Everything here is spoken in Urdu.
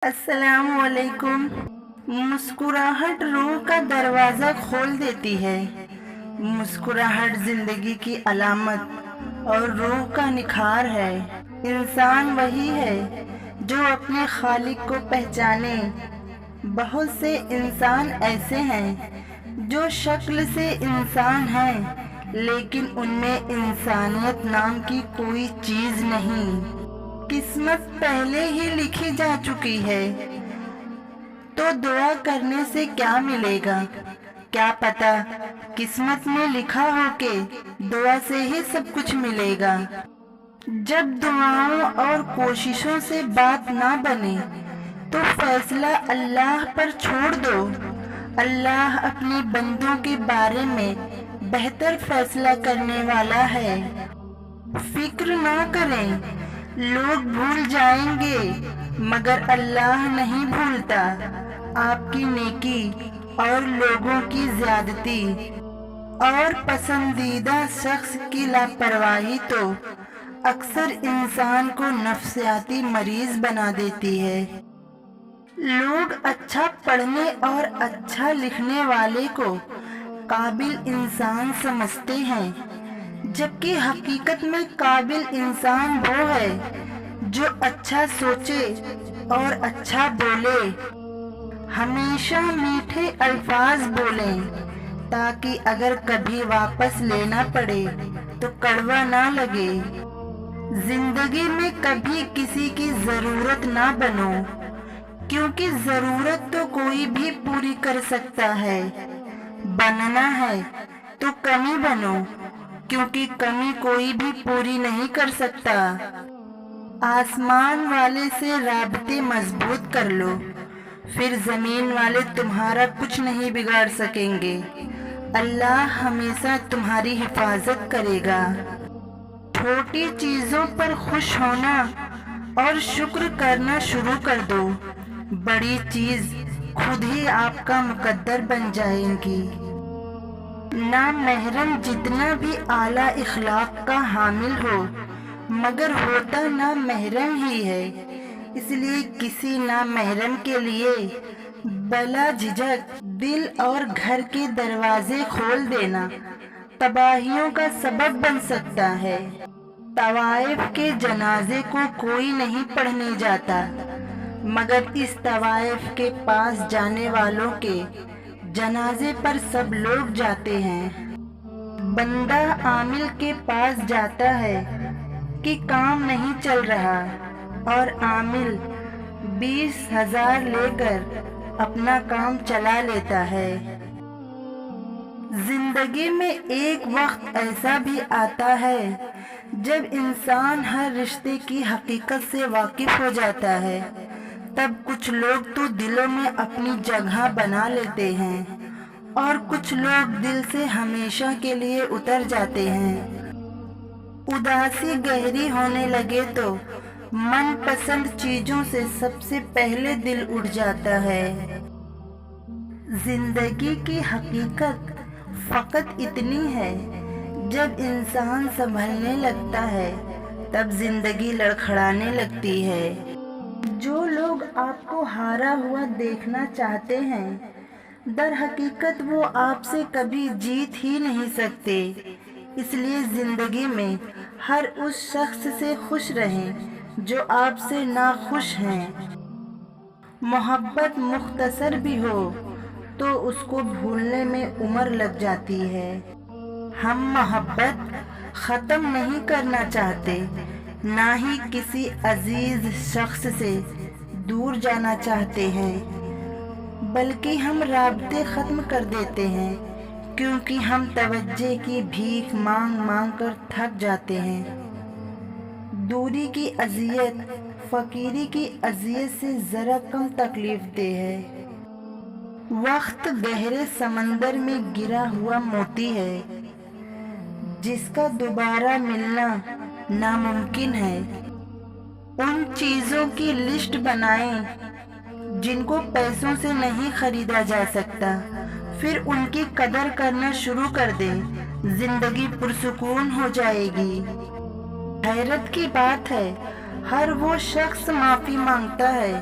السلام علیکم۔ مسکراہٹ روح کا دروازہ کھول دیتی ہے۔ مسکراہٹ زندگی کی علامت اور روح کا نکھار ہے۔ انسان وہی ہے جو اپنے خالق کو پہچانے۔ بہت سے انسان ایسے ہیں جو شکل سے انسان ہیں لیکن ان میں انسانیت نام کی کوئی چیز نہیں۔ قسمت پہلے ہی لکھی جا چکی ہے تو دعا کرنے سے کیا ملے گا؟ کیا پتہ قسمت میں لکھا ہو کہ دعا سے ہی سب کچھ ملے گا۔ جب دعاؤں اور کوششوں سے بات نہ بنے تو فیصلہ اللہ پر چھوڑ دو۔ اللہ اپنے بندوں کے بارے میں بہتر فیصلہ کرنے والا ہے۔ فکر نہ کریں، لوگ بھول جائیں گے مگر اللہ نہیں بھولتا۔ آپ کی نیکی اور لوگوں کی زیادتی اور پسندیدہ شخص کی لاپرواہی تو اکثر انسان کو نفسیاتی مریض بنا دیتی ہے۔ لوگ اچھا پڑھنے اور اچھا لکھنے والے کو قابل انسان سمجھتے ہیں جبکہ حقیقت میں قابل انسان وہ ہے جو اچھا سوچے اور اچھا بولے۔ ہمیشہ میٹھے الفاظ بولیں تاکہ اگر کبھی واپس لینا پڑے تو کڑوا نہ لگے۔ زندگی میں کبھی کسی کی ضرورت نہ بنو کیونکہ ضرورت تو کوئی بھی پوری کر سکتا ہے۔ بننا ہے تو کمی بنو کیونکہ کمی کوئی بھی پوری نہیں کر سکتا۔ آسمان والے سے رابطے مضبوط کر لو، پھر زمین والے تمہارا کچھ نہیں بگاڑ سکیں گے۔ اللہ ہمیشہ تمہاری حفاظت کرے گا۔ چھوٹی چیزوں پر خوش ہونا اور شکر کرنا شروع کر دو، بڑی چیز خود ہی آپ کا مقدر بن جائیں گی۔ نامحرم جتنا بھی اعلیٰ اخلاق کا حامل ہو مگر ہوتا نامحرم ہی ہے، اس لیے کسی نامحرم کے لیے بلا جھجک دل اور گھر کے دروازے کھول دینا تباہیوں کا سبب بن سکتا ہے۔ طوائف کے جنازے کو کوئی نہیں پڑھنے جاتا مگر اس طوائف کے پاس جانے والوں کے جنازے پر سب لوگ جاتے ہیں۔ بندہ عامل کے پاس جاتا ہے کہ کام نہیں چل رہا اور عامل 20,000 لے کر اپنا کام چلا لیتا ہے۔ زندگی میں ایک وقت ایسا بھی آتا ہے جب انسان ہر رشتے کی حقیقت سے واقف ہو جاتا ہے، تب کچھ لوگ تو دلوں میں اپنی جگہ بنا لیتے ہیں اور کچھ لوگ دل سے ہمیشہ کے لیے اتر جاتے ہیں۔ اداسی گہری ہونے لگے تو من پسند چیزوں سے سب سے پہلے دل اٹھ جاتا ہے۔ زندگی کی حقیقت فقط اتنی ہے، جب انسان سنبھلنے لگتا ہے تب زندگی لڑکھڑانے لگتی ہے۔ جو لوگ آپ کو ہارا ہوا دیکھنا چاہتے ہیں در حقیقت وہ آپ سے کبھی جیت ہی نہیں سکتے۔ اس لیے زندگی میں ہر اس شخص سے خوش رہیں جو آپ سے ناخوش ہیں۔ محبت مختصر بھی ہو تو اس کو بھولنے میں عمر لگ جاتی ہے۔ ہم محبت ختم نہیں کرنا چاہتے، نہ ہی کسی عزیز شخص سے دور جانا چاہتے ہیں، بلکہ ہم رابطے ختم کر دیتے ہیں کیونکہ ہم توجہ کی بھیک مانگ مانگ کر تھک جاتے ہیں۔ دوری کی اذیت فقیری کی اذیت سے ذرا کم تکلیف دہ ہے۔ وقت گہرے سمندر میں گرا ہوا موتی ہے جس کا دوبارہ ملنا ناممکن ہے۔ ان چیزوں کی لسٹ بنائیں جن کو پیسوں سے نہیں خریدا جا سکتا، پھر ان کی قدر کرنا شروع کر دیں، زندگی پرسکون ہو جائے گی۔ حیرت کی بات ہے، ہر وہ شخص معافی مانگتا ہے